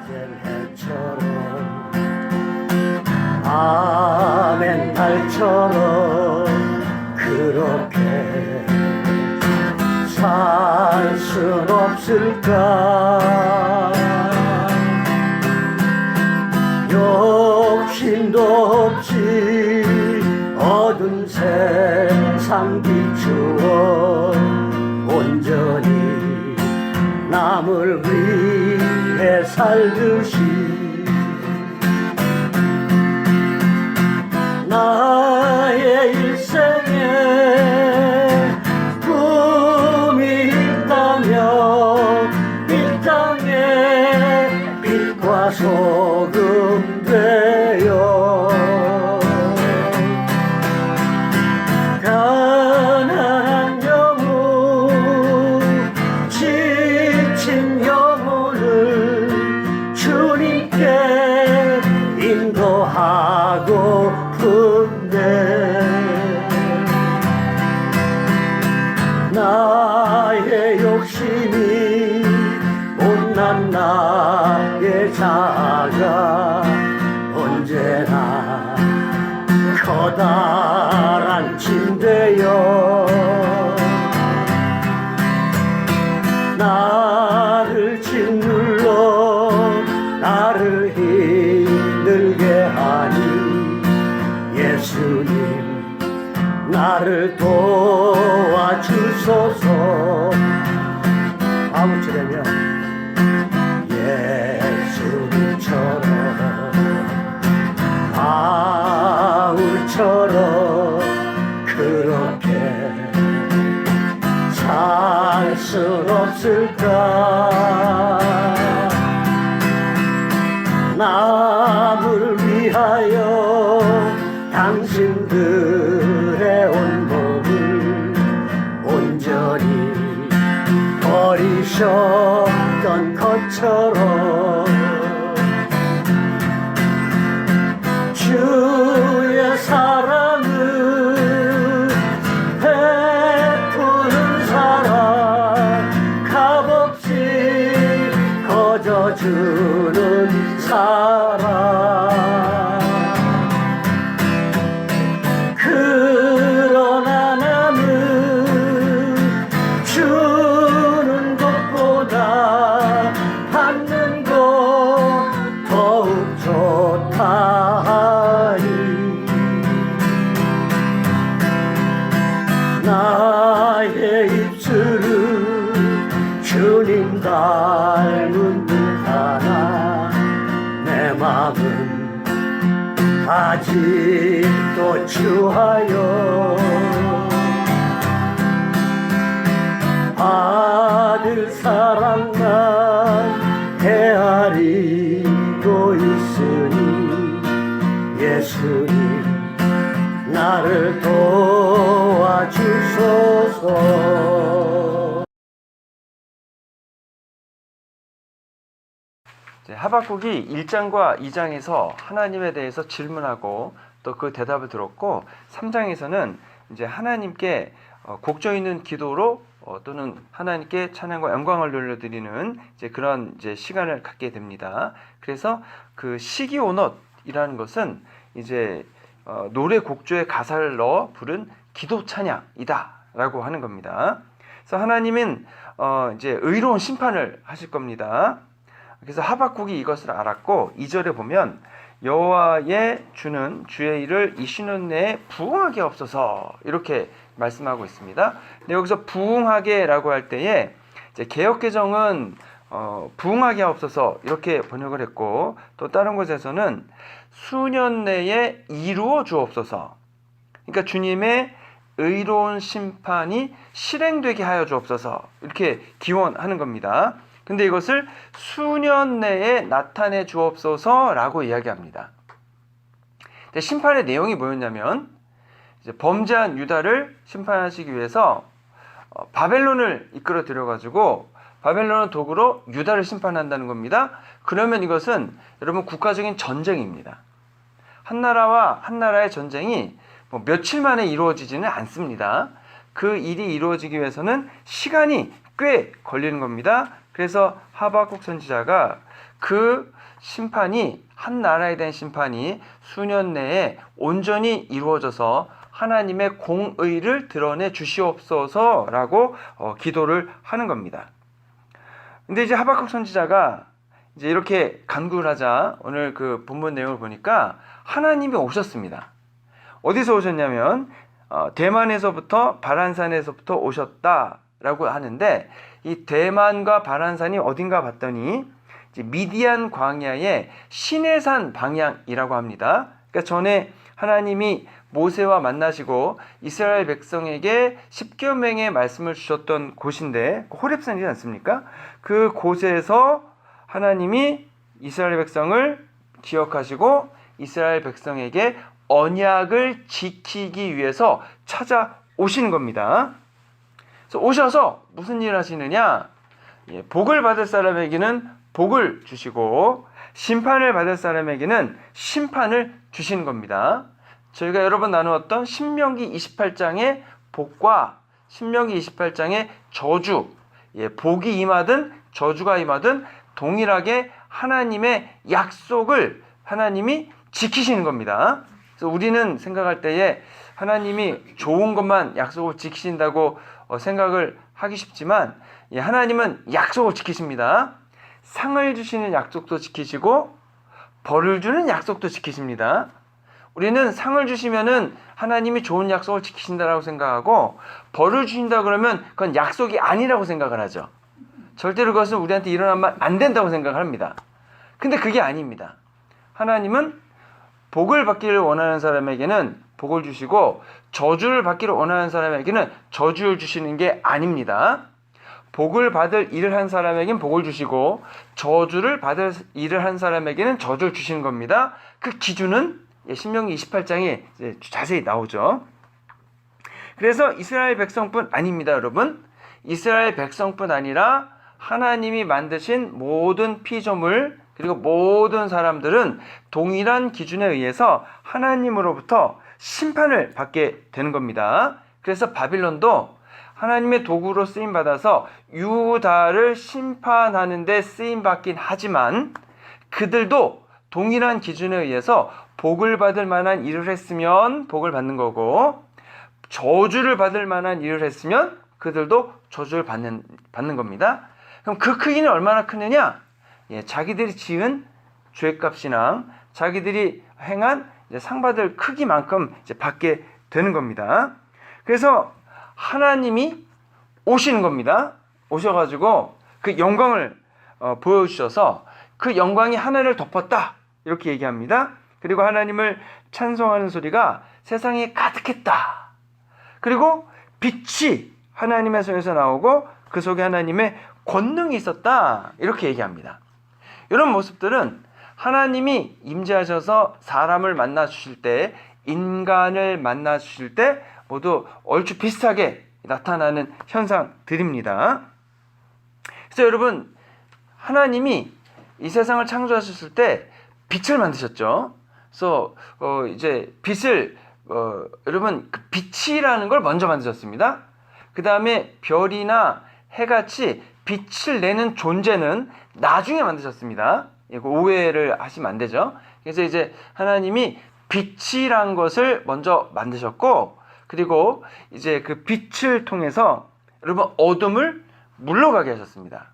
낮은 해처럼 아멘 달처럼 그렇게 살 순 없을까. 욕심도 없이 어두운 세상 비추어 온전히 남을 위해 살듯이 나의 일생에 꿈이 있다면 이 땅에 빛과 소금 되어 가난한 영혼 지친 영혼을 주님께 인도하고픈데 나의 욕심이 못난 나의 자아가 언제나 커다란 침대여 나를 짓눌러 나를 힘들게 하니 예수님 나를 도와주소서. 아무쪼되면 예수님처럼 바울처럼 그렇게 살 순 없을까. 남을 위하여 당신들의 온몸을 온전히 버리셨던 것처럼 주의 사랑을 베푸는 사랑 값없이 거저주는 사랑. 그러나 나는 주는 것보다 받는 것 더욱 좋다 하니 나의 입술은 주님 닮은 듯하나 내 맘은 아직도 추하여 받을 사랑만 헤아리고 있으니 예수님 나를 도와주소서. 하박국이 1장과 2장에서 하나님에 대해서 질문하고 또 그 대답을 들었고 3장에서는 이제 하나님께 곡조 있는 기도로 또는 하나님께 찬양과 영광을 돌려드리는 이제 그런 이제 시간을 갖게 됩니다. 그래서 그 시기오넛이라는 것은 이제 노래 곡조에 가사를 넣어 부른 기도 찬양이다라고 하는 겁니다. 그래서 하나님은 이제 의로운 심판을 하실 겁니다. 그래서 하박국이 이것을 알았고 2절에 보면 여호와의 주는 주의 일을 이 쉬는 내에 부응하게 없어서 이렇게 말씀하고 있습니다. 근데 여기서 부응하게라고 할 때에 이제 개역개정은 부응하게 없어서 이렇게 번역을 했고 또 다른 곳에서는 수년 내에 이루어 주옵소서. 그러니까 주님의 의로운 심판이 실행되게 하여 주옵소서 이렇게 기원하는 겁니다. 근데 이것을 수년 내에 나타내 주옵소서라고 이야기합니다. 근데 심판의 내용이 뭐였냐면 이제 범죄한 유다를 심판하시기 위해서 바벨론을 이끌어 들여가지고 바벨론의 도구로 유다를 심판한다는 겁니다. 그러면 이것은 여러분 국가적인 전쟁입니다. 한 나라와 한 나라의 전쟁이 뭐 며칠 만에 이루어지지는 않습니다. 그 일이 이루어지기 위해서는 시간이 꽤 걸리는 겁니다. 그래서 하박국 선지자가 그 심판이 한 나라에 대한 심판이 수년 내에 온전히 이루어져서 하나님의 공의를 드러내 주시옵소서라고 기도를 하는 겁니다. 근데 이제 하박국 선지자가 이제 이렇게 간구를 하자 오늘 그 본문 내용을 보니까 하나님이 오셨습니다. 어디서 오셨냐면 대만에서부터 바란산에서부터 오셨다라고 하는데 이 대만과 바란산이 어딘가 봤더니 이제 미디안 광야의 시내산 방향이라고 합니다. 그러니까 전에 하나님이 모세와 만나시고 이스라엘 백성에게 십계명의 말씀을 주셨던 곳인데 호렙산이지 않습니까? 그 곳에서 하나님이 이스라엘 백성을 기억하시고 이스라엘 백성에게 언약을 지키기 위해서 찾아오시는 겁니다. 그래서 오셔서 무슨 일을 하시느냐? 복을 받을 사람에게는 복을 주시고 심판을 받을 사람에게는 심판을 주시는 겁니다. 저희가 여러 번 나누었던 신명기 28장의 복과 신명기 28장의 저주, 복이 임하든 저주가 임하든 동일하게 하나님의 약속을 하나님이 지키시는 겁니다. 그래서 우리는 생각할 때에 하나님이 좋은 것만 약속을 지키신다고 생각을 하기 쉽지만 하나님은 약속을 지키십니다. 상을 주시는 약속도 지키시고 벌을 주는 약속도 지키십니다. 우리는 상을 주시면은 하나님이 좋은 약속을 지키신다라고 생각하고 벌을 주신다 그러면 그건 약속이 아니라고 생각을 하죠. 절대로 그것은 우리한테 일어나면 안 된다고 생각을 합니다. 근데 그게 아닙니다. 하나님은 복을 받기를 원하는 사람에게는 복을 주시고 저주를 받기를 원하는 사람에게는 저주를 주시는 게 아닙니다. 복을 받을 일을 한 사람에게는 복을 주시고 저주를 받을 일을 한 사람에게는 저주를 주시는 겁니다. 그 기준은 신명기 28장에 자세히 나오죠. 그래서 이스라엘 백성뿐 아닙니다, 여러분. 이스라엘 백성뿐 아니라 하나님이 만드신 모든 피조물 그리고 모든 사람들은 동일한 기준에 의해서 하나님으로부터 심판을 받게 되는 겁니다. 그래서 바빌론도 하나님의 도구로 쓰임받아서 유다를 심판하는 데 쓰임받긴 하지만 그들도 동일한 기준에 의해서 복을 받을 만한 일을 했으면 복을 받는 거고 저주를 받을 만한 일을 했으면 그들도 저주를 받는 겁니다. 그럼 그 크기는 얼마나 크느냐? 자기들이 지은 죄값이나 자기들이 행한 상 받을 크기만큼 받게 되는 겁니다. 그래서 하나님이 오시는 겁니다. 오셔가지고 그 영광을 보여주셔서 그 영광이 하늘을 덮었다 이렇게 얘기합니다. 그리고 하나님을 찬송하는 소리가 세상에 가득했다. 그리고 빛이 하나님의 손에서 나오고 그 속에 하나님의 권능이 있었다 이렇게 얘기합니다. 이런 모습들은 하나님이 임재하셔서 사람을 만나 주실 때 인간을 만나 주실 때 모두 얼추 비슷하게 나타나는 현상들입니다. 그래서 여러분 하나님이 이 세상을 창조하셨을 때 빛을 만드셨죠. 그래서 이제 빛을 여러분 그 빛이라는 걸 먼저 만드셨습니다. 그 다음에 별이나 해같이 빛을 내는 존재는 나중에 만드셨습니다. 이거 오해를 하시면 안 되죠. 그래서 이제 하나님이 빛이란 것을 먼저 만드셨고 그리고 이제 그 빛을 통해서 여러분 어둠을 물러가게 하셨습니다.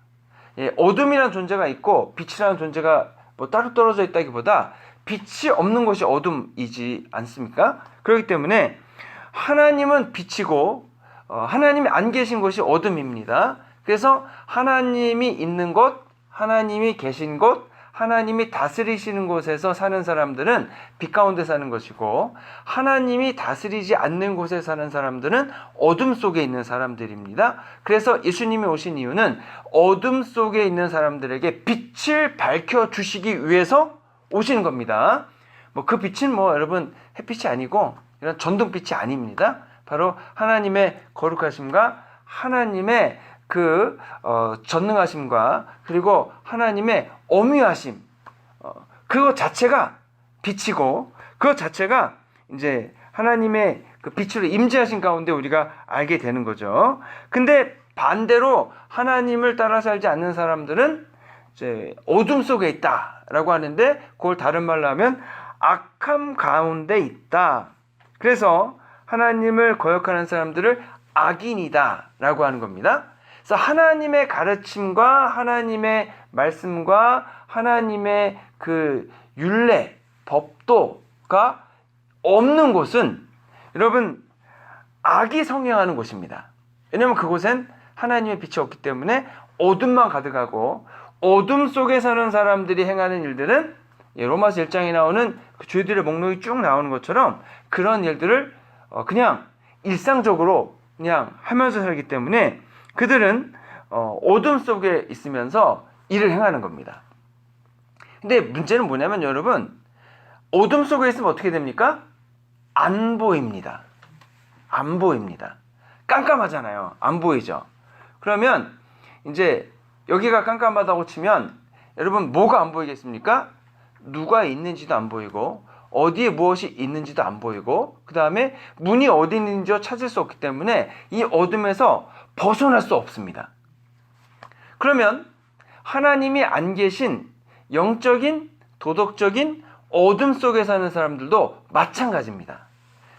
어둠이라는 존재가 있고 빛이라는 존재가 뭐 따로 떨어져 있다기보다 빛이 없는 것이 어둠이지 않습니까? 그렇기 때문에 하나님은 빛이고 하나님이 안 계신 것이 어둠입니다. 그래서 하나님이 있는 곳, 하나님이 계신 곳, 하나님이 다스리시는 곳에서 사는 사람들은 빛 가운데 사는 것이고 하나님이 다스리지 않는 곳에 사는 사람들은 어둠 속에 있는 사람들입니다. 그래서 예수님이 오신 이유는 어둠 속에 있는 사람들에게 빛을 밝혀주시기 위해서 오시는 겁니다. 그 빛은 여러분 햇빛이 아니고 이런 전등빛이 아닙니다. 바로 하나님의 거룩하심과 하나님의 그 전능하심과 그리고 하나님의 엄위하심 그것 자체가 빛이고 그것 자체가 이제 하나님의 그 빛으로 임재하신 가운데 우리가 알게 되는 거죠. 근데 반대로 하나님을 따라 살지 않는 사람들은 이제 어둠 속에 있다라고 하는데, 그걸 다른 말로 하면 악함 가운데 있다. 그래서 하나님을 거역하는 사람들을 악인이다라고 하는 겁니다. 그래서 하나님의 가르침과 하나님의 말씀과 하나님의 그 율례, 법도가 없는 곳은 여러분 악이 성행하는 곳입니다. 왜냐하면 그곳엔 하나님의 빛이 없기 때문에 어둠만 가득하고, 어둠 속에 사는 사람들이 행하는 일들은 로마서 1장에 나오는 그 죄들의 목록이 쭉 나오는 것처럼 그런 일들을 그냥 일상적으로 그냥 하면서 살기 때문에 그들은 어둠 속에 있으면서 일을 행하는 겁니다. 근데 문제는 뭐냐면 여러분, 어둠 속에 있으면 어떻게 됩니까? 안 보입니다. 안 보입니다. 깜깜하잖아요. 안 보이죠. 그러면 이제 여기가 깜깜하다고 치면 여러분 뭐가 안 보이겠습니까? 누가 있는지도 안 보이고, 어디에 무엇이 있는지도 안 보이고, 그 다음에 문이 어디 있는지 찾을 수 없기 때문에 이 어둠에서 벗어날 수 없습니다. 그러면 하나님이 안 계신 영적인, 도덕적인 어둠 속에 사는 사람들도 마찬가지입니다.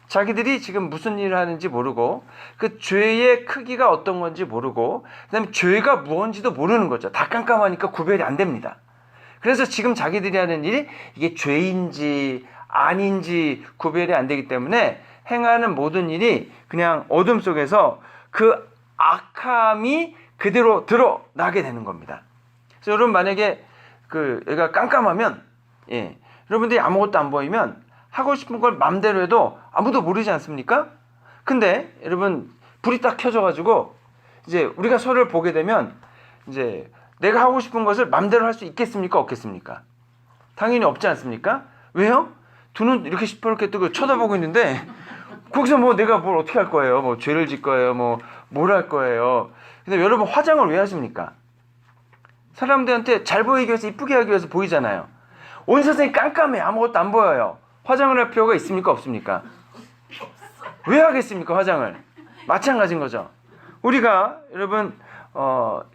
자기들이 지금 무슨 일을 하는지 모르고, 그 죄의 크기가 어떤 건지 모르고, 그 다음에 죄가 무엇인지도 모르는 거죠. 다 깜깜하니까 구별이 안 됩니다. 그래서 지금 자기들이 하는 일이 이게 죄인지 아닌지 구별이 안 되기 때문에 행하는 모든 일이 그냥 어둠 속에서 그 악함이 그대로 드러나게 되는 겁니다. 그래서 여러분 만약에 여기가 깜깜하면, 여러분들이 아무것도 안 보이면 하고 싶은 걸 맘대로 해도 아무도 모르지 않습니까? 근데 여러분 불이 딱 켜져가지고 이제 우리가 서로를 보게 되면 이제 내가 하고 싶은 것을 맘대로 할 수 있겠습니까? 없겠습니까? 당연히 없지 않습니까? 왜요? 두 눈 이렇게 시퍼렇게 뜨고 쳐다보고 있는데 거기서 뭐 내가 뭘 어떻게 할 거예요? 뭐 죄를 질 거예요? 뭘 할 거예요? 근데 여러분 화장을 왜 하십니까? 사람들한테 잘 보이기 위해서, 이쁘게 하기 위해서 보이잖아요. 온 세상이 깜깜해. 아무것도 안 보여요. 화장을 할 필요가 있습니까? 없습니까? 왜 하겠습니까? 화장을. 마찬가지인 거죠. 우리가 여러분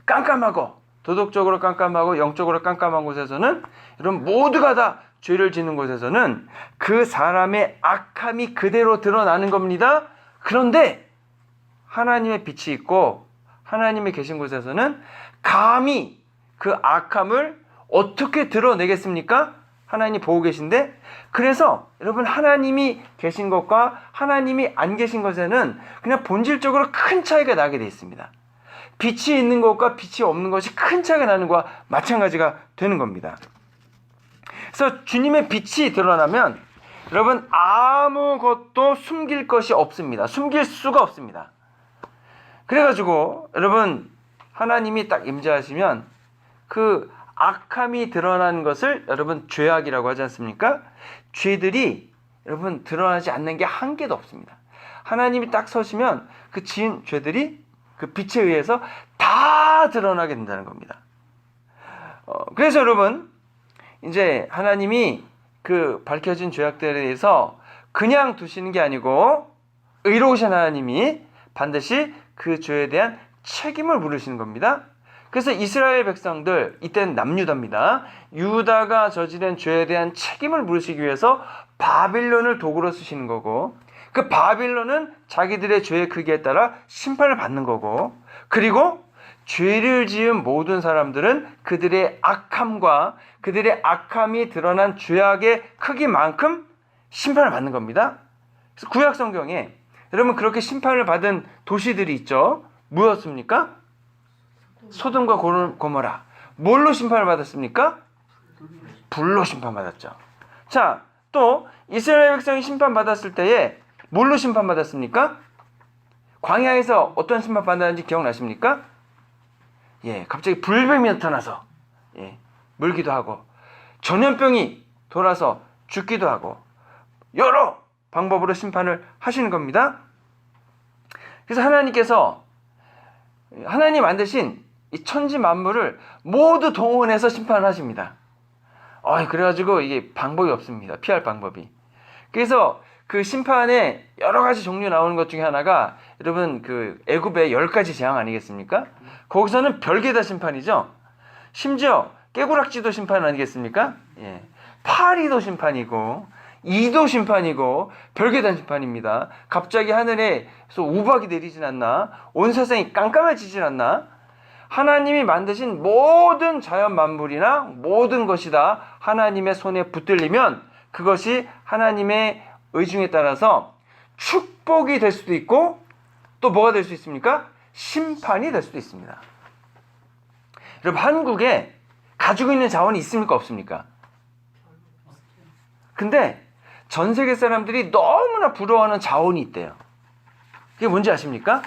깜깜하고, 도덕적으로 깜깜하고 영적으로 깜깜한 곳에서는, 여러분 모두가 다 죄를 짓는 곳에서는 그 사람의 악함이 그대로 드러나는 겁니다. 그런데 하나님의 빛이 있고 하나님이 계신 곳에서는 감히 그 악함을 어떻게 드러내겠습니까? 하나님이 보고 계신데. 그래서 여러분 하나님이 계신 것과 하나님이 안 계신 것에는 그냥 본질적으로 큰 차이가 나게 되어 있습니다. 빛이 있는 것과 빛이 없는 것이 큰 차이가 나는 것과 마찬가지가 되는 겁니다. 그래서 주님의 빛이 드러나면 여러분 아무것도 숨길 것이 없습니다. 숨길 수가 없습니다. 그래가지고 여러분 하나님이 딱 임재하시면 그 악함이 드러나는 것을 여러분 죄악이라고 하지 않습니까? 죄들이 여러분 드러나지 않는 게 한 개도 없습니다. 하나님이 딱 서시면 그 지은 죄들이 그 빛에 의해서 다 드러나게 된다는 겁니다. 그래서 여러분 이제 하나님이 그 밝혀진 죄악들에 대해서 그냥 두시는 게 아니고 의로우신 하나님이 반드시 그 죄에 대한 책임을 물으시는 겁니다. 그래서 이스라엘 백성들, 이때는 남유다입니다. 유다가 저지른 죄에 대한 책임을 물으시기 위해서 바빌론을 도구로 쓰시는 거고, 그 바빌론은 자기들의 죄의 크기에 따라 심판을 받는 거고, 그리고 죄를 지은 모든 사람들은 그들의 악함과 그들의 악함이 드러난 죄악의 크기만큼 심판을 받는 겁니다. 그래서 구약 성경에 여러분 그렇게 심판을 받은 도시들이 있죠. 뭐였습니까? 소돔과 고모라. 뭘로 심판을 받았습니까? 불로 심판받았죠. 자, 또 이스라엘 백성이 심판받았을 때에 뭘로 심판받았습니까? 광야에서 어떤 심판받았는지 기억나십니까? 갑자기 불뱀이 나타나서 물기도 하고, 전염병이 돌아서 죽기도 하고, 여러 방법으로 심판을 하시는 겁니다. 그래서 하나님께서 하나님 만드신 이 천지 만물을 모두 동원해서 심판을 하십니다. 그래가지고 이게 방법이 없습니다. 피할 방법이. 그래서 그 심판에 여러 가지 종류 나오는 것 중에 하나가 여러분 그 애굽의 10가지 재앙 아니겠습니까? 거기서는 별개다 심판이죠. 심지어 깨구락지도 심판 아니겠습니까? 예. 파리도 심판이고 이도 심판이고 별개다 심판입니다. 갑자기 하늘에서 우박이 내리진 않나? 온 세상이 깜깜해지진 않나? 하나님이 만드신 모든 자연 만물이나 모든 것이 다 하나님의 손에 붙들리면 그것이 하나님의 의중에 따라서 축복이 될 수도 있고 또 뭐가 될 수 있습니까? 심판이 될 수도 있습니다. 여러분 한국에 가지고 있는 자원이 있습니까? 없습니까? 근데 전 세계 사람들이 너무나 부러워하는 자원이 있대요. 그게 뭔지 아십니까?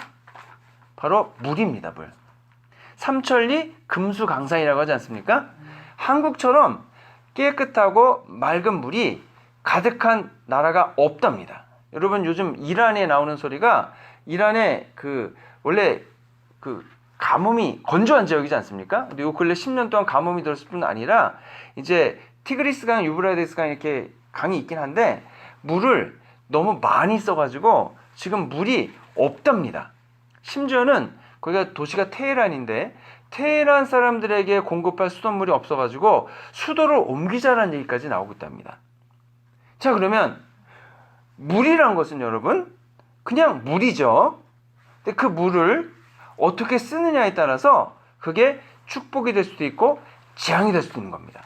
바로 물입니다. 물. 삼천리 금수강산이라고 하지 않습니까? 한국처럼 깨끗하고 맑은 물이 가득한 나라가 없답니다. 여러분 요즘 이란에 나오는 소리가 이란에 원래 가뭄이 건조한 지역이지 않습니까? 근데 요 근래 10년 동안 가뭄이 들었을 뿐 아니라 이제 티그리스강, 유브라데스강 이렇게 강이 있긴 한데 물을 너무 많이 써가지고 지금 물이 없답니다. 심지어는 거기가 도시가 테헤란인데 테헤란 사람들에게 공급할 수돗물이 없어가지고 수도를 옮기자라는 얘기까지 나오고 있답니다. 자 그러면 물이란 것은 여러분 그냥 물이죠. 근데 그 물을 어떻게 쓰느냐에 따라서 그게 축복이 될 수도 있고 재앙이 될 수도 있는 겁니다.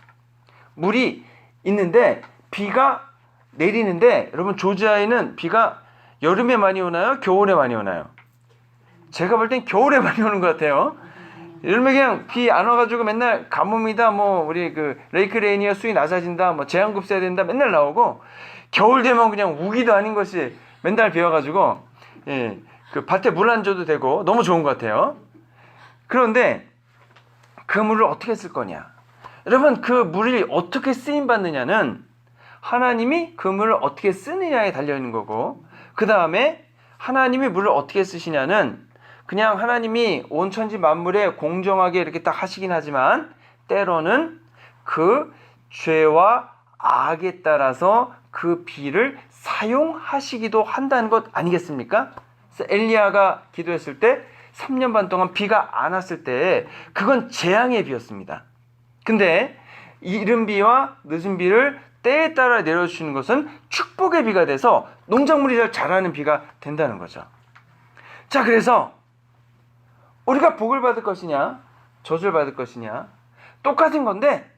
물이 있는데 비가 내리는데 여러분 조지아에는 비가 여름에 많이 오나요? 겨울에 많이 오나요? 제가 볼 땐 겨울에 많이 오는 것 같아요. 여름에 그냥 비 안 와가지고 맨날 가뭄이다 우리 레이크 레이니어 수위 낮아진다 재앙급 써야 된다 맨날 나오고 겨울 되면 그냥 우기도 아닌 것이 맨날 비와가지고 예, 밭에 물 안 줘도 되고 너무 좋은 것 같아요. 그런데 그 물을 어떻게 쓸 거냐? 여러분 그 물이 어떻게 쓰임 받느냐는 하나님이 그 물을 어떻게 쓰느냐에 달려있는 거고 그 다음에 하나님이 물을 어떻게 쓰시냐는 그냥 하나님이 온 천지 만물에 공정하게 이렇게 딱 하시긴 하지만 때로는 그 죄와 악에 따라서 그 비를 사용하시기도 한다는 것 아니겠습니까? 그래서 엘리야가 기도했을 때 3년 반 동안 비가 안 왔을 때 그건 재앙의 비였습니다. 근데 이른 비와 늦은 비를 때에 따라 내려주시는 것은 축복의 비가 돼서 농작물이 잘 자라는 비가 된다는 거죠. 자 그래서 우리가 복을 받을 것이냐 저주를 받을 것이냐 똑같은 건데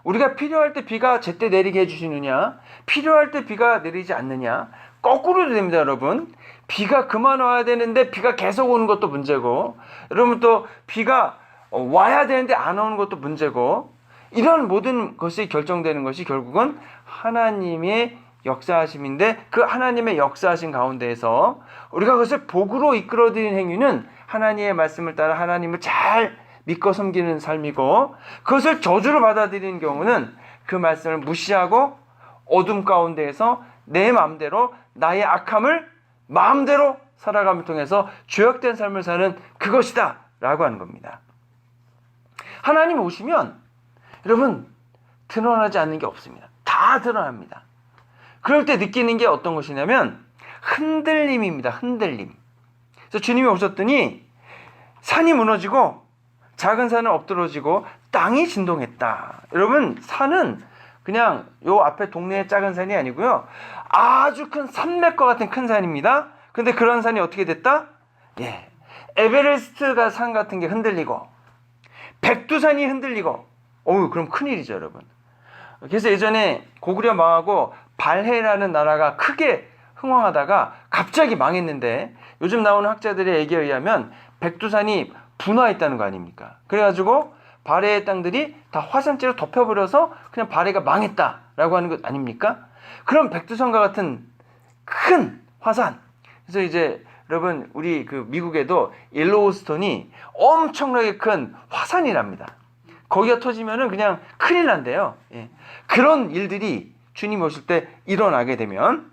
우리가 필요할 때 비가 제때 내리게 해주시느냐 필요할 때 비가 내리지 않느냐 거꾸로도 됩니다. 여러분 비가 그만 와야 되는데 비가 계속 오는 것도 문제고 여러분 또 비가 와야 되는데 안 오는 것도 문제고 이런 모든 것이 결정되는 것이 결국은 하나님의 역사하심인데 그 하나님의 역사하심 가운데에서 우리가 그것을 복으로 이끌어드리는 행위는 하나님의 말씀을 따라 하나님을 잘 믿고 섬기는 삶이고 그것을 저주로 받아들이는 경우는 그 말씀을 무시하고 어둠 가운데에서 내 마음대로 나의 악함을 마음대로 살아감을 통해서 죄악된 삶을 사는 그것이다 라고 하는 겁니다. 하나님 오시면 여러분 드러나지 않는 게 없습니다. 다 드러납니다. 그럴 때 느끼는 게 어떤 것이냐면 흔들림입니다. 흔들림. 그래서 주님이 오셨더니 산이 무너지고 작은 산은 엎드러지고 땅이 진동했다. 여러분 산은 그냥 요 앞에 동네의 작은 산이 아니고요. 아주 큰 산맥과 같은 큰 산입니다. 근데 그런 산이 어떻게 됐다? 예, 에베레스트가 산 같은 게 흔들리고 백두산이 흔들리고 그럼 큰일이죠 여러분. 그래서 예전에 고구려 망하고 발해라는 나라가 크게 흥왕하다가 갑자기 망했는데 요즘 나오는 학자들의 얘기에 의하면 백두산이 분화했다는 거 아닙니까? 그래가지고 발해의 땅들이 다 화산재로 덮여버려서 그냥 발해가 망했다라고 하는 것 아닙니까? 그럼 백두산과 같은 큰 화산. 그래서 이제 여러분 우리 미국에도 옐로우스톤이 엄청나게 큰 화산이랍니다. 거기가 터지면은 그냥 큰일 난대요. 예. 그런 일들이 주님 오실 때 일어나게 되면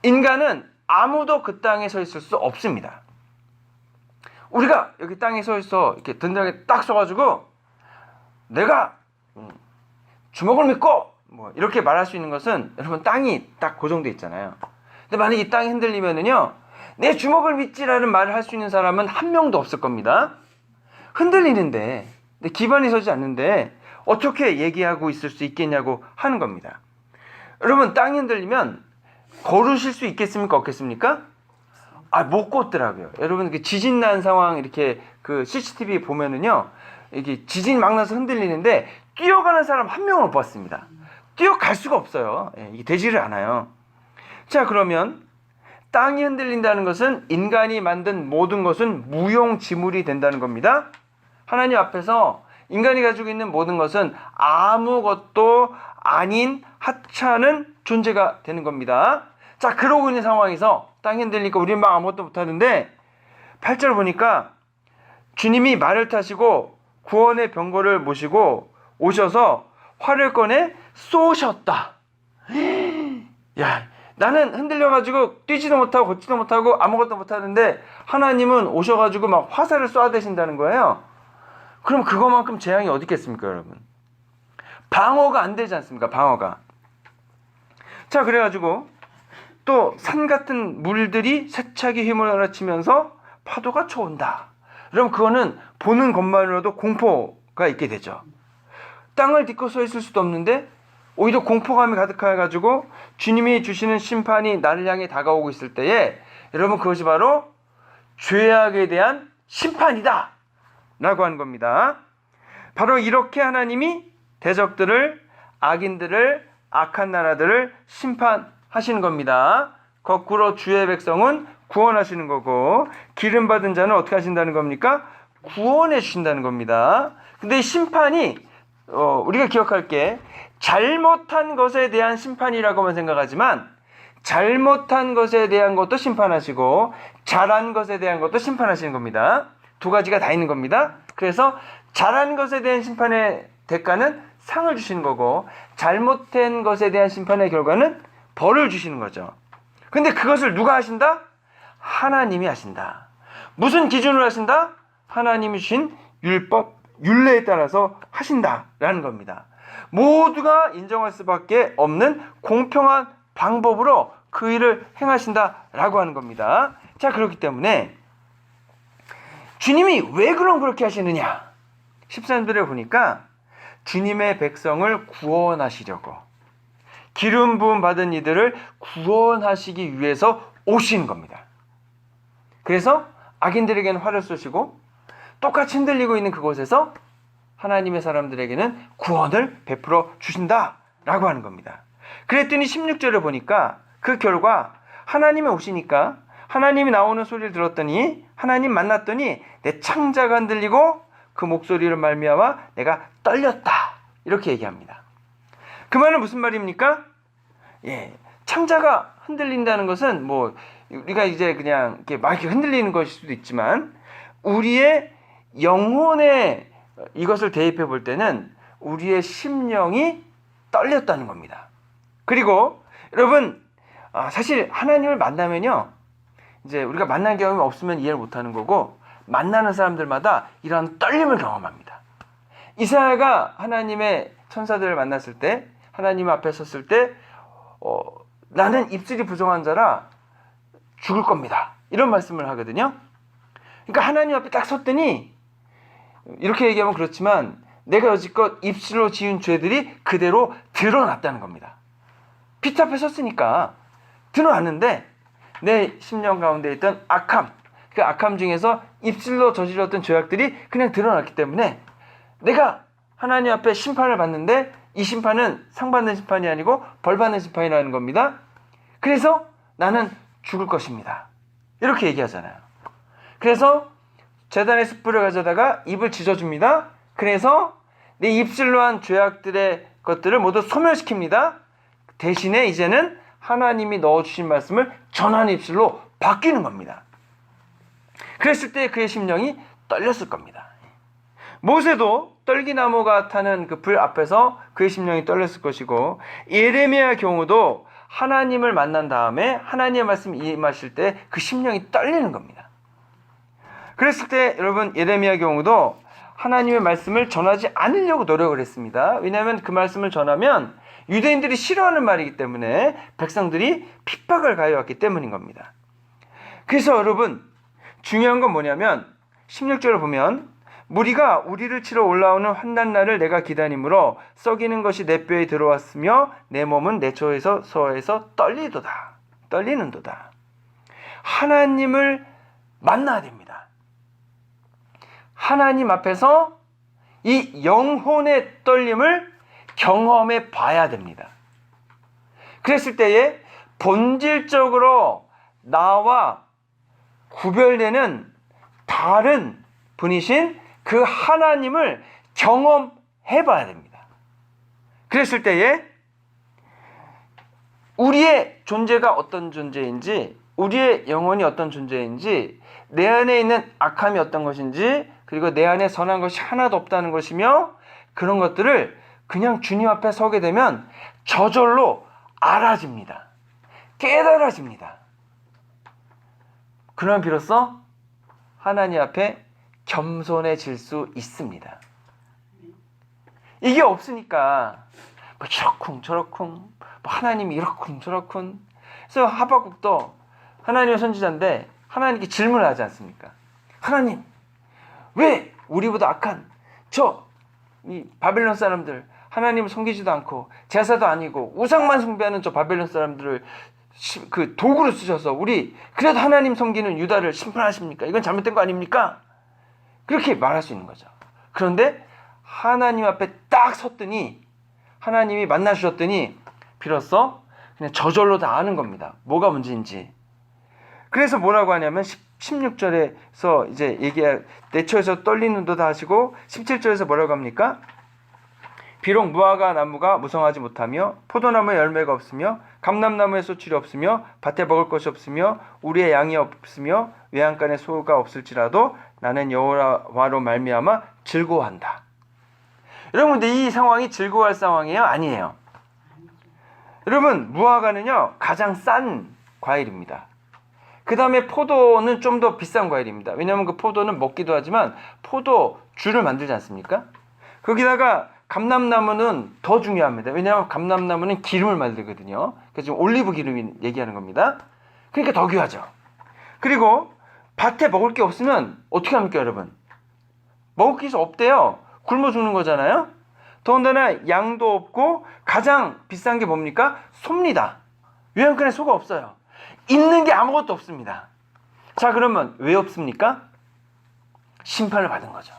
인간은 아무도 그 땅에 서 있을 수 없습니다. 우리가 여기 땅에 서 있어 이렇게 든든하게 딱 서가지고 내가 주먹을 믿고 이렇게 말할 수 있는 것은 여러분 땅이 딱 고정돼 있잖아요. 근데 만약에 이 땅이 흔들리면은요 내 주먹을 믿지라는 말을 할 수 있는 사람은 한 명도 없을 겁니다. 흔들리는데, 내 기반이 서지 않는데 어떻게 얘기하고 있을 수 있겠냐고 하는 겁니다. 여러분, 땅이 흔들리면 걸으실 수 있겠습니까? 없겠습니까? 못 걷더라고요. 여러분, 그 지진 난 상황 이렇게 그 CCTV 보면은요, 이게 지진 막 나서 흔들리는데 뛰어가는 사람 한 명을 못 봤습니다. 뛰어갈 수가 없어요. 이게 되지를 않아요. 자, 그러면 땅이 흔들린다는 것은 인간이 만든 모든 것은 무용지물이 된다는 겁니다. 하나님 앞에서 인간이 가지고 있는 모든 것은 아무것도 아닌 하찮은 존재가 되는 겁니다. 자, 그러고 있는 상황에서 땅이 흔들리니까 우리는 막 아무것도 못하는데 8절 보니까 주님이 말을 타시고 구원의 병거를 모시고 오셔서 활을 꺼내 쏘셨다. 야, 나는 흔들려가지고 뛰지도 못하고 걷지도 못하고 아무것도 못하는데 하나님은 오셔가지고 막 화살을 쏴대신다는 거예요. 그럼 그거만큼 재앙이 어디 있겠습니까, 여러분? 방어가 안 되지 않습니까? 방어가. 자, 그래가지고 또 산 같은 물들이 세차게 휘몰아치면서 파도가 쳐온다. 그럼 그거는 보는 것만으로도 공포가 있게 되죠. 땅을 딛고 서 있을 수도 없는데 오히려 공포감이 가득해가지고 주님이 주시는 심판이 나를 향해 다가오고 있을 때에 여러분, 그것이 바로 죄악에 대한 심판이다 라고 하는 겁니다. 바로 이렇게 하나님이 대적들을, 악인들을, 악한 나라들을 심판하시는 겁니다. 거꾸로 주의 백성은 구원하시는 거고, 기름받은 자는 어떻게 하신다는 겁니까? 구원해 주신다는 겁니다. 근데 이 심판이 우리가 기억할 게, 잘못한 것에 대한 심판이라고만 생각하지만 잘못한 것에 대한 것도 심판하시고 잘한 것에 대한 것도 심판하시는 겁니다. 두 가지가 다 있는 겁니다. 그래서 잘한 것에 대한 심판의 대가는 상을 주시는 거고, 잘못된 것에 대한 심판의 결과는 벌을 주시는 거죠. 근데 그것을 누가 하신다? 하나님이 하신다. 무슨 기준으로 하신다? 하나님이 주신 율법, 율례에 따라서 하신다라는 겁니다. 모두가 인정할 수밖에 없는 공평한 방법으로 그 일을 행하신다라고 하는 겁니다. 자, 그렇기 때문에 주님이 왜 그렇게 하시느냐? 13절에 보니까 주님의 백성을 구원하시려고, 기름 부음 받은 이들을 구원하시기 위해서 오신 겁니다. 그래서 악인들에게는 활을 쏘시고 똑같이 흔들리고 있는 그곳에서 하나님의 사람들에게는 구원을 베풀어 주신다라고 하는 겁니다. 그랬더니 16절에 보니까 그 결과 하나님이 오시니까 하나님이 나오는 소리를 들었더니, 하나님 만났더니 내 창자가 흔들리고 그 목소리를 말미암아 내가 떨렸다, 이렇게 얘기합니다. 그 말은 무슨 말입니까? 창자가 흔들린다는 것은 뭐 우리가 이제 그냥 이렇게 막 이렇게 흔들리는 것일 수도 있지만, 우리의 영혼에 이것을 대입해 볼 때는 우리의 심령이 떨렸다는 겁니다. 그리고 여러분, 사실 하나님을 만나면요, 이제 우리가 만난 경험이 없으면 이해를 못하는 거고, 만나는 사람들마다 이런 떨림을 경험합니다. 이사야가 하나님의 천사들을 만났을 때, 하나님 앞에 섰을 때 나는 입술이 부정한 자라 죽을 겁니다, 이런 말씀을 하거든요. 그러니까 하나님 앞에 딱 섰더니, 이렇게 얘기하면 그렇지만 내가 여지껏 입술로 지은 죄들이 그대로 드러났다는 겁니다. 빛 앞에 섰으니까 드러났는데 내 심령 가운데 있던 악함, 그 악함 중에서 입술로 저질렀던 죄악들이 그냥 드러났기 때문에 내가 하나님 앞에 심판을 받는데, 이 심판은 상 받는 심판이 아니고 벌 받는 심판이라는 겁니다. 그래서 나는 죽을 것입니다, 이렇게 얘기하잖아요. 그래서 제단의 숯불을 가져다가 입을 지져줍니다. 그래서 내 입술로 한 죄악들의 것들을 모두 소멸시킵니다. 대신에 이제는 하나님이 넣어주신 말씀을 전하는 입술로 바뀌는 겁니다. 그랬을 때 그의 심령이 떨렸을 겁니다. 모세도 떨기나무가 타는 그 불 앞에서 그의 심령이 떨렸을 것이고, 예레미야의 경우도 하나님을 만난 다음에 하나님의 말씀이 임하실 때 그 심령이 떨리는 겁니다. 그랬을 때 여러분, 예레미야 경우도 하나님의 말씀을 전하지 않으려고 노력을 했습니다. 왜냐하면 그 말씀을 전하면 유대인들이 싫어하는 말이기 때문에 백성들이 핍박을 가해왔기 때문인 겁니다. 그래서 여러분 중요한 건 뭐냐면 16절을 보면 무리가 우리를 치러 올라오는 환난날을 내가 기다림으로 썩이는 것이 내 뼈에 들어왔으며 내 몸은 내 처에서 떨리는도다. 하나님을 만나야 됩니다. 하나님 앞에서 이 영혼의 떨림을 경험해 봐야 됩니다. 그랬을 때에 본질적으로 나와 구별되는 다른 분이신 그 하나님을 경험해 봐야 됩니다. 그랬을 때에 우리의 존재가 어떤 존재인지, 우리의 영혼이 어떤 존재인지, 내 안에 있는 악함이 어떤 것인지, 그리고 내 안에 선한 것이 하나도 없다는 것이며, 그런 것들을 그냥 주님 앞에 서게 되면 저절로 알아집니다. 깨달아집니다. 그러면 비로소 하나님 앞에 겸손해질 수 있습니다. 이게 없으니까 뭐 저렇쿵 저렇쿵, 뭐 하나님이 이렇쿵 저렇쿵. 그래서 하박국도 하나님의 선지자인데 하나님께 질문을 하지 않습니까? 하나님, 왜 우리보다 악한 이 바벨론 사람들, 하나님을 섬기지도 않고 제사도 아니고 우상만 숭배하는 저 바벨론 사람들을 그 도구로 쓰셔서 우리 그래도 하나님 섬기는 유다를 심판하십니까? 이건 잘못된 거 아닙니까? 그렇게 말할 수 있는 거죠. 그런데 하나님 앞에 딱 섰더니, 하나님이 만나주셨더니 비로소 그냥 저절로 다 아는 겁니다. 뭐가 문제인지. 그래서 뭐라고 하냐면 16절에서 이제 내 처에서 떨리는도다 하시고 17절에서 뭐라고 합니까? 비록 무화과 나무가 무성하지 못하며 포도나무에 열매가 없으며 감람나무에 소출이 없으며 밭에 먹을 것이 없으며 우리의 양이 없으며 외양간에 소가 없을지라도 나는 여호와로 말미암아 즐거워한다. 여러분, 근데 이 상황이 즐거워할 상황이에요? 아니에요. 여러분, 무화과는요 가장 싼 과일입니다. 그 다음에 포도는 좀 더 비싼 과일입니다. 왜냐하면 그 포도는 먹기도 하지만 포도주를 만들지 않습니까? 거기다가 감람나무는 더 중요합니다. 왜냐하면 감람나무는 기름을 만들거든요. 그래서 지금 올리브 기름이 얘기하는 겁니다. 그러니까 더 귀하죠. 그리고 밭에 먹을 게 없으면 어떻게 합니까, 여러분? 먹을 게 없대요. 굶어 죽는 거잖아요. 더군다나 양도 없고 가장 비싼 게 뭡니까? 소입니다. 외양간에 소가 없어요. 있는 게 아무것도 없습니다. 자, 그러면 왜 없습니까? 심판을 받은 거죠.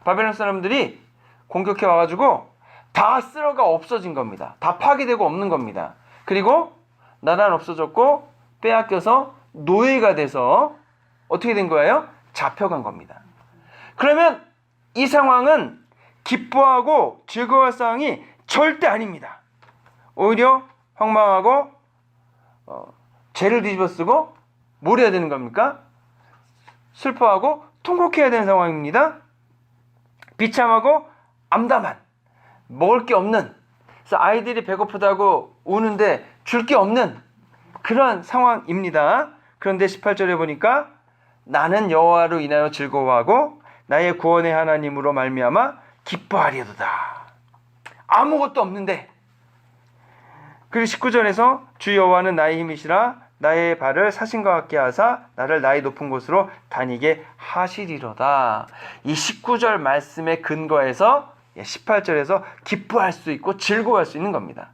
바벨론 사람들이 공격해 와가지고 다 쓸어가 없어진 겁니다. 다 파괴되고 없는 겁니다. 그리고 나라는 없어졌고 빼앗겨서 노예가 돼서 어떻게 된 거예요? 잡혀간 겁니다. 그러면 이 상황은 기뻐하고 즐거워할 상황이 절대 아닙니다. 오히려 황망하고 죄를 뒤집어 쓰고 뭘 해야 되는 겁니까? 슬퍼하고 통곡해야 되는 상황입니다. 비참하고 암담한, 먹을 게 없는, 그래서 아이들이 배고프다고 우는데 줄 게 없는 그런 상황입니다. 그런데 18절에 보니까 나는 여호와로 인하여 즐거워하고 나의 구원의 하나님으로 말미암아 기뻐하리로다. 아무것도 없는데. 그리고 19절에서 주 여호와는 나의 힘이시라 나의 발을 사신과 같게 하사 나를 나의 높은 곳으로 다니게 하시리로다. 이 19절 말씀의 근거에서 18절에서 기뻐할 수 있고 즐거워할 수 있는 겁니다.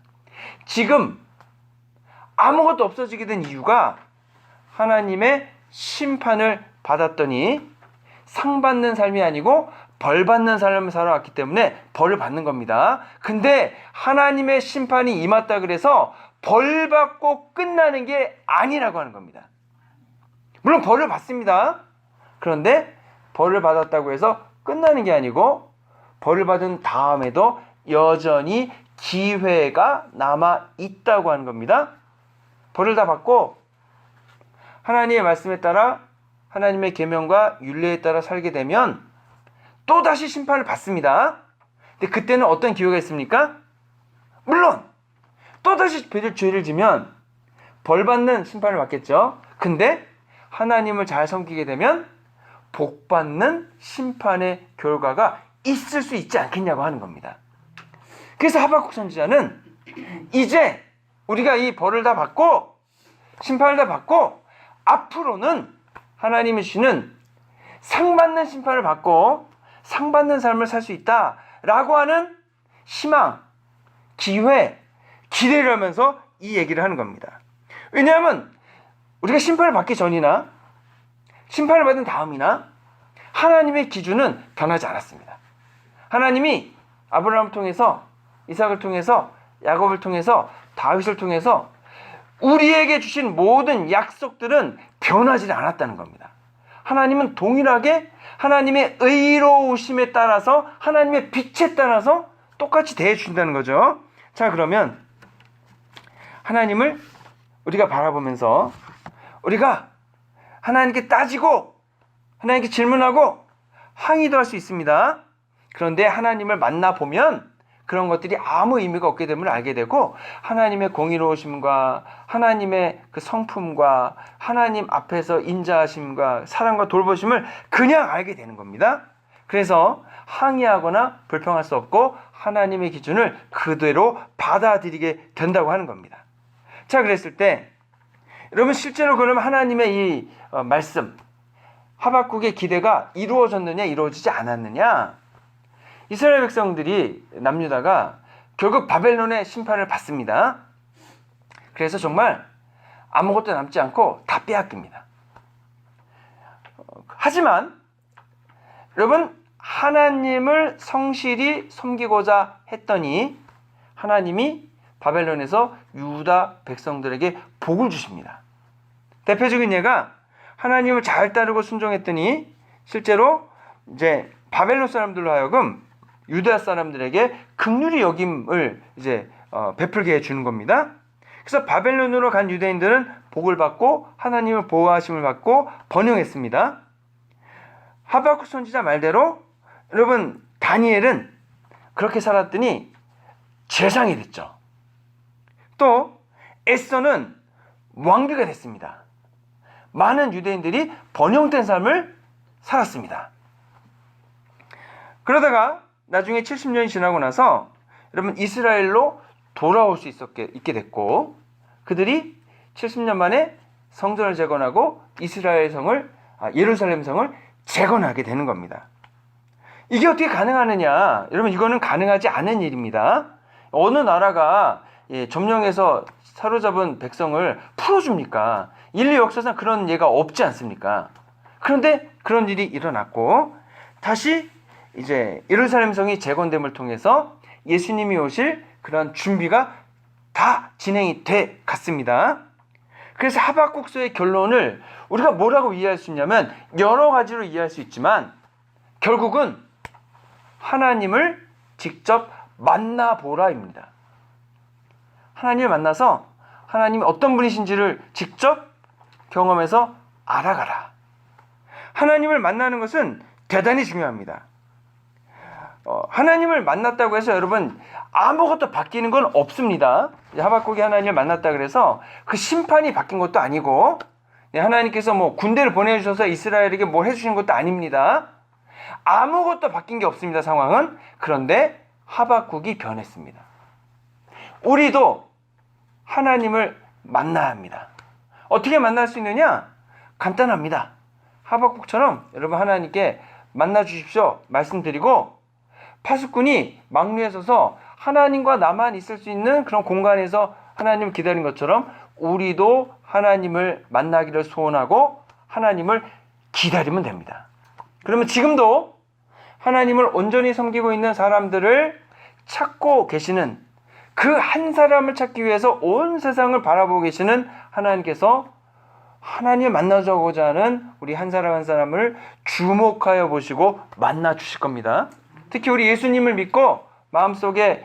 지금 아무것도 없어지게 된 이유가 하나님의 심판을 받았더니 상 받는 삶이 아니고 벌 받는 삶을 살아왔기 때문에 벌을 받는 겁니다. 근데 하나님의 심판이 임했다 그래서 벌 받고 끝나는 게 아니라고 하는 겁니다. 물론 벌을 받습니다. 그런데 벌을 받았다고 해서 끝나는 게 아니고 벌을 받은 다음에도 여전히 기회가 남아 있다고 하는 겁니다. 벌을 다 받고 하나님의 말씀에 따라 하나님의 계명과 율례에 따라 살게 되면 또다시 심판을 받습니다. 근데 그때는 어떤 기회가 있습니까? 물론 또다시 죄를 지면 벌 받는 심판을 받겠죠. 근데 하나님을 잘 섬기게 되면 복 받는 심판의 결과가 있을 수 있지 않겠냐고 하는 겁니다. 그래서 하박국 선지자는 이제 우리가 이 벌을 다 받고 심판을 다 받고 앞으로는 하나님이 주시는 상받는 심판을 받고 상받는 삶을 살 수 있다라고 하는 희망, 기회, 기대를 하면서 이 얘기를 하는 겁니다. 왜냐하면 우리가 심판을 받기 전이나 심판을 받은 다음이나 하나님의 기준은 변하지 않았습니다. 하나님이 아브라함을 통해서, 이삭을 통해서, 야곱을 통해서, 다윗을 통해서 우리에게 주신 모든 약속들은 변하지 않았다는 겁니다. 하나님은 동일하게 하나님의 의로우심에 따라서, 하나님의 빛에 따라서 똑같이 대해 주신다는 거죠. 자, 그러면 하나님을 우리가 바라보면서 우리가 하나님께 따지고 하나님께 질문하고 항의도 할 수 있습니다. 그런데 하나님을 만나보면 그런 것들이 아무 의미가 없게 됨을 알게 되고, 하나님의 공의로우심과 하나님의 그 성품과 하나님 앞에서 인자하심과 사랑과 돌보심을 그냥 알게 되는 겁니다. 그래서 항의하거나 불평할 수 없고 하나님의 기준을 그대로 받아들이게 된다고 하는 겁니다. 자, 그랬을 때 여러분, 실제로 그러면 하나님의 이 말씀, 하박국의 기대가 이루어졌느냐 이루어지지 않았느냐? 이스라엘 백성들이, 남유다가 결국 바벨론의 심판을 받습니다. 그래서 정말 아무것도 남지 않고 다 빼앗깁니다. 하지만 여러분, 하나님을 성실히 섬기고자 했더니 하나님이 바벨론에서 유다 백성들에게 복을 주십니다. 대표적인 예가, 하나님을 잘 따르고 순종했더니 실제로 이제 바벨론 사람들로 하여금 유다 사람들에게 긍휼히 여김을 이제 베풀게 해주는 겁니다. 그래서 바벨론으로 간 유대인들은 복을 받고 하나님의 보호하심을 받고 번영했습니다. 하박국 선지자 말대로 여러분, 다니엘은 그렇게 살았더니 재상이 됐죠. 또 에스더는 왕비가 됐습니다. 많은 유대인들이 번영된 삶을 살았습니다. 그러다가 나중에 70년이 지나고 나서 여러분, 이스라엘로 돌아올 수 있게 됐고, 그들이 70년 만에 성전을 재건하고 이스라엘 성을, 예루살렘 성을 재건하게 되는 겁니다. 이게 어떻게 가능하느냐? 여러분, 이거는 가능하지 않은 일입니다. 어느 나라가 점령해서 사로잡은 백성을 풀어줍니까? 인류 역사상 그런 예가 없지 않습니까? 그런데 그런 일이 일어났고, 다시 이제 예루살렘 성이 재건됨을 통해서 예수님이 오실 그런 준비가 다 진행이 돼 갔습니다. 그래서 하박국서의 결론을 우리가 뭐라고 이해할 수 있냐면, 여러 가지로 이해할 수 있지만 결국은 하나님을 직접 만나보라입니다. 하나님을 만나서 하나님이 어떤 분이신지를 직접 경험해서 알아가라. 하나님을 만나는 것은 대단히 중요합니다. 하나님을 만났다고 해서 여러분 아무것도 바뀌는 건 없습니다. 하박국이 하나님을 만났다 그래서 그 심판이 바뀐 것도 아니고, 하나님께서 뭐 군대를 보내주셔서 이스라엘에게 뭘 해주신 것도 아닙니다. 아무것도 바뀐 게 없습니다, 상황은. 그런데 하박국이 변했습니다. 우리도 하나님을 만나야 합니다. 어떻게 만날 수 있느냐? 간단합니다. 하박국처럼 여러분, 하나님께 만나 주십시오 말씀드리고, 파수꾼이 망루에 서서 하나님과 나만 있을 수 있는 그런 공간에서 하나님을 기다린 것처럼 우리도 하나님을 만나기를 소원하고 하나님을 기다리면 됩니다. 그러면 지금도 하나님을 온전히 섬기고 있는 사람들을 찾고 계시는, 그 한 사람을 찾기 위해서 온 세상을 바라보고 계시는 하나님께서 하나님을 만나자고자 하는 우리 한 사람 한 사람을 주목하여 보시고 만나 주실 겁니다. 특히 우리 예수님을 믿고 마음속에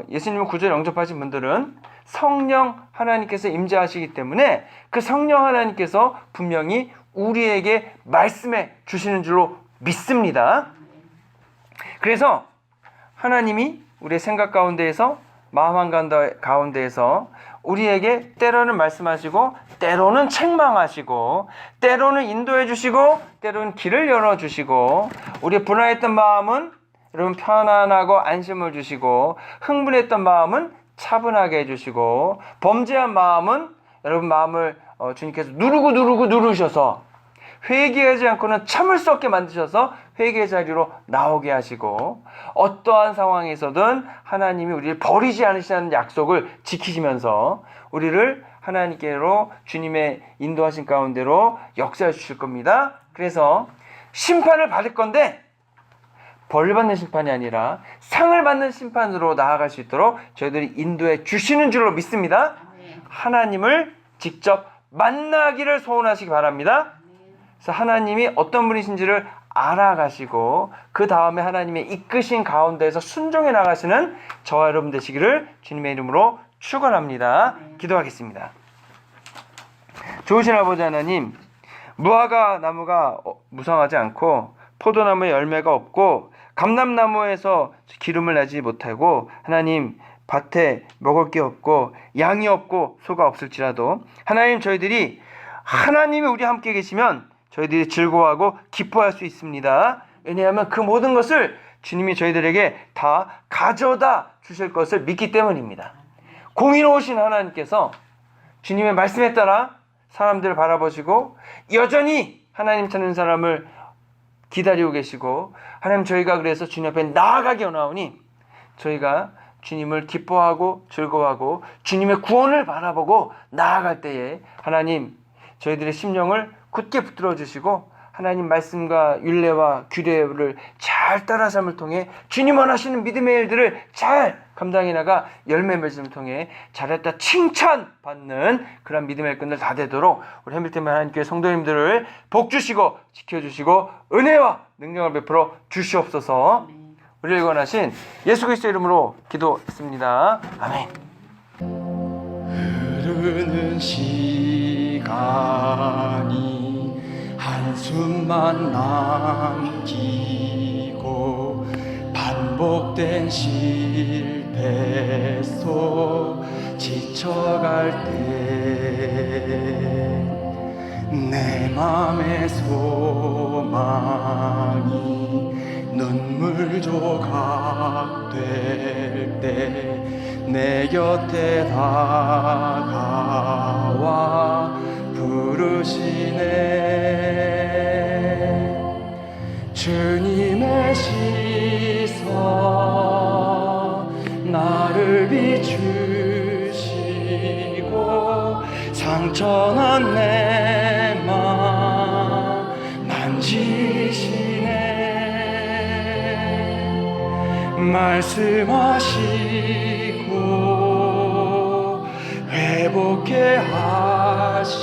예수님을 구주로 영접하신 분들은 성령 하나님께서 임재하시기 때문에 그 성령 하나님께서 분명히 우리에게 말씀해 주시는 줄로 믿습니다. 그래서 하나님이 우리의 생각 가운데에서, 마음 한가운데 가운데에서 우리에게 때로는 말씀하시고, 때로는 책망하시고, 때로는 인도해 주시고, 때로는 길을 열어주시고, 우리의 불안했던 마음은 여러분 편안하고 안심을 주시고, 흥분했던 마음은 차분하게 해주시고, 범죄한 마음은 여러분 마음을 주님께서 누르셔서 회개하지 않고는 참을 수 없게 만드셔서 회개의 자리로 나오게 하시고, 어떠한 상황에서든 하나님이 우리를 버리지 않으시는 약속을 지키시면서 우리를 하나님께로 주님의 인도하신 가운데로 역사해 주실 겁니다. 그래서 심판을 받을 건데 벌 받는 심판이 아니라 상을 받는 심판으로 나아갈 수 있도록 저희들이 인도해 주시는 줄로 믿습니다. 하나님을 직접 만나기를 소원하시기 바랍니다. 그래서 하나님이 어떤 분이신지를 알아가시고 그 다음에 하나님의 이끄신 가운데에서 순종해 나가시는 저와 여러분 되시기를 주님의 이름으로 축원합니다. 기도하겠습니다. 좋으신 아버지 하나님, 무화과 나무가 무성하지 않고 포도나무에 열매가 없고 감람나무에서 기름을 내지 못하고 하나님 밭에 먹을 게 없고 양이 없고 소가 없을지라도 하나님, 저희들이 하나님이 우리 함께 계시면 저희들이 즐거워하고 기뻐할 수 있습니다. 왜냐하면 그 모든 것을 주님이 저희들에게 다 가져다 주실 것을 믿기 때문입니다. 공의로우신 하나님께서 주님의 말씀에 따라 사람들을 바라보시고 여전히 하나님 찾는 사람을 기다리고 계시고, 하나님, 저희가 그래서 주님 앞에 나아가기 원하오니 저희가 주님을 기뻐하고 즐거워하고 주님의 구원을 바라보고 나아갈 때에 하나님, 저희들의 심령을 굳게 붙들어 주시고 하나님 말씀과 율례와 규례를 잘 따라 삶을 통해 주님 원하시는 믿음의 일들을 잘 감당해 나가 열매 맺음을 통해 잘했다 칭찬받는 그런 믿음의 끈을 다 되도록 우리 해밀템 하나님께 성도님들을 복 주시고 지켜주시고 은혜와 능력을 베풀어 주시옵소서. 우리를 원하신 예수 그리스도 이름으로 기도했습니다. 아멘. 흐르는 시간이 한숨만 남기고 반복된 실패 속 지쳐갈 때 내 맘의 소망이 눈물 조각 될 때 내 곁에 다가와 부르시네. 주님의 시선 나를 비추시고 상처난 내 맘 만지시네. 말씀하시고 회복해 하시네.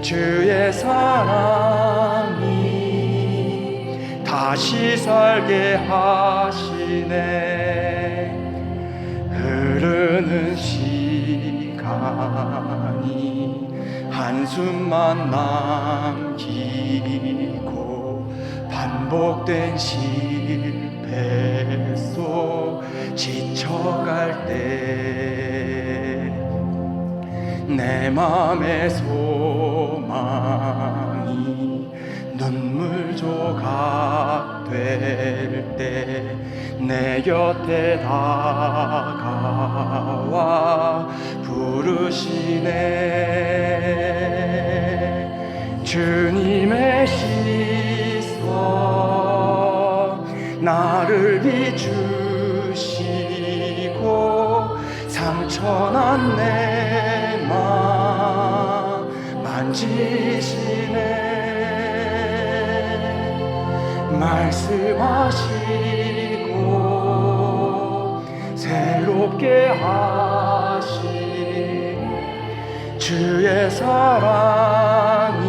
주의 사랑이 다시 살게 하시네. 흐르는 시간이 한숨만 남기고 반복된 실패 속 지쳐갈 때 내 맘의 소망이 눈물 조각 될 때 내 곁에 다가와 부르시네. 주님의 시선 나를 비추시고 상처난 내 맘 만지시네. 말씀하시고 새롭게 하시네. 주의 사랑이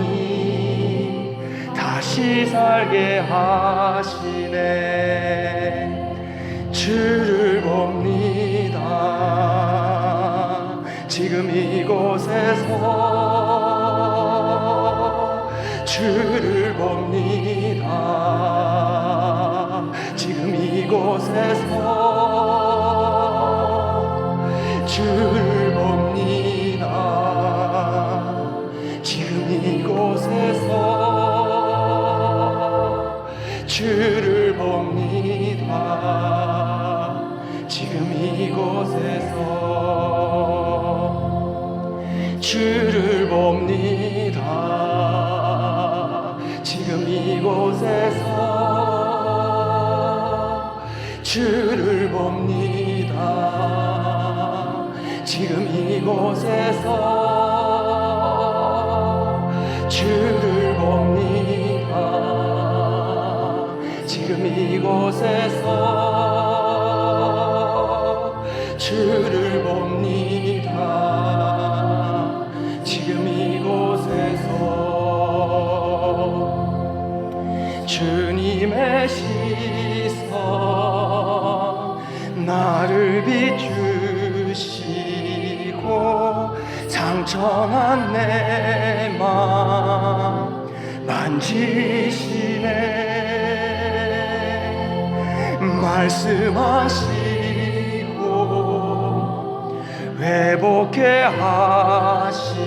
다시 살게 하시네. 주를 봅니다. 지금 이곳에서 주를 봅니다. 지금 이곳에서 주를 봅니다. 지금 이곳에서 주를 봅니다. 지금 이곳에서 주를 봅니다. 지금 이곳에서 주를 봅니다. 지금 이곳에서 주를 봅니다. 지금 이곳에서 주를 봅니다. 지금 이곳에서 주님의 시선 나를 비추시고 상처난 내 맘 만지시네. 말씀하시고 회복해 하시네.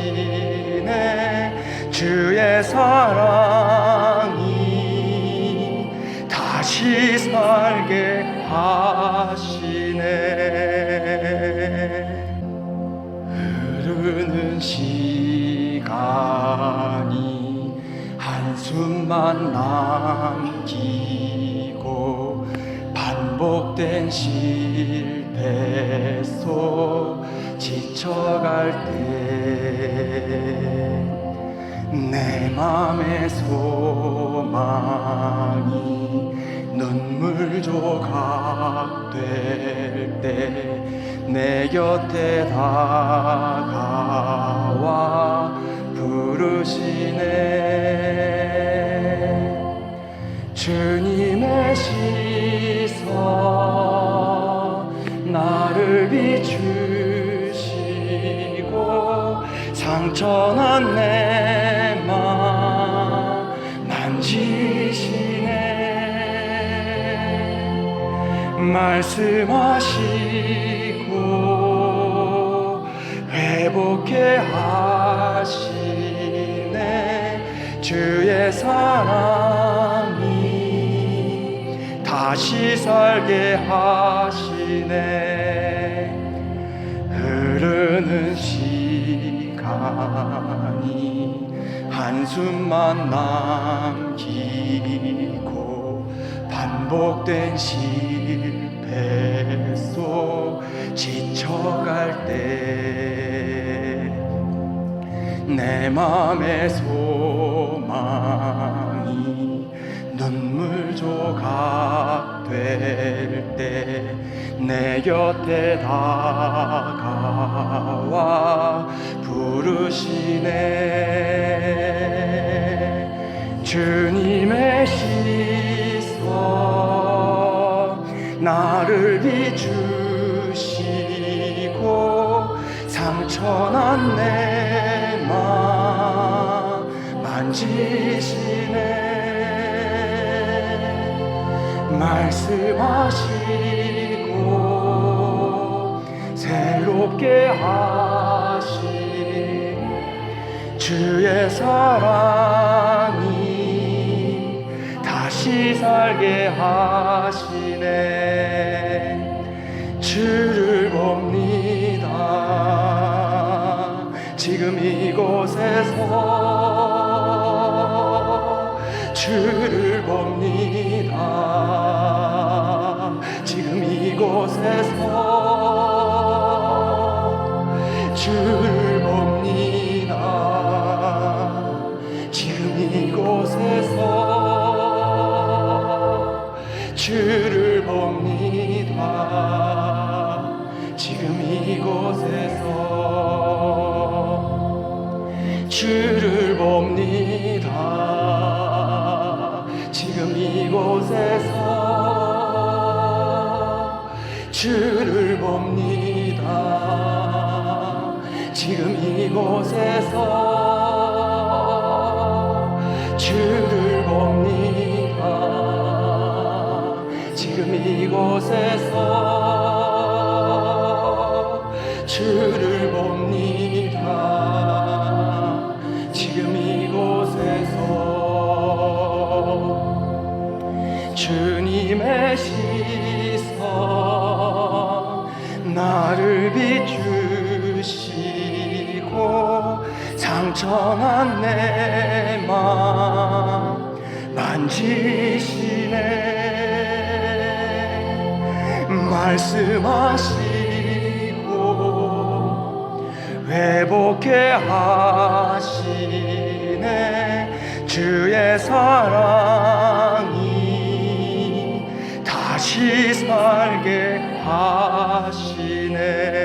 주의 사랑이 다시 살게 하시네. 흐르는 시간이 한숨만 남기고 반복된 실패 속 지쳐갈 때 내 맘의 소망이 눈물 조각 될 때 내 곁에 다가와 부르시네. 주님의 시선 나를 비추시고 상처난 내 맘 만지시네. 말씀하시고 회복해 하시네. 주의 사랑이 다시 살게 하시네. 흐르는 시간이 한숨만 남기고 반복된 실패 속 지쳐갈 때 내 맘의 소망이 눈물 조각 될 때 내 곁에 다가와 부르시네. 주님의 시선 나를 비추시고 상처난 내 맘 만지시네. 말씀하시고 새롭게 하시 주의 사랑이 다시 살게 하시네. 주를 봅니다. 지금 이곳에서 주를 봅니다. 지금 이곳에서 주를 봅니다. 지금 이곳에서 주를 봅니다. 지금 이곳에서 주를 봅니다. 지금 이곳에서 주를 봅니다. 지금 이곳에서 주를 봅니다. 지금 이곳에서 주를 봅니다. 지금 이곳에서 주님의 시선 나를 비추시고 상처난 내 맘 만지시네 말씀하시고 회복해 하시네 주의 사랑이 다시 살게 하시네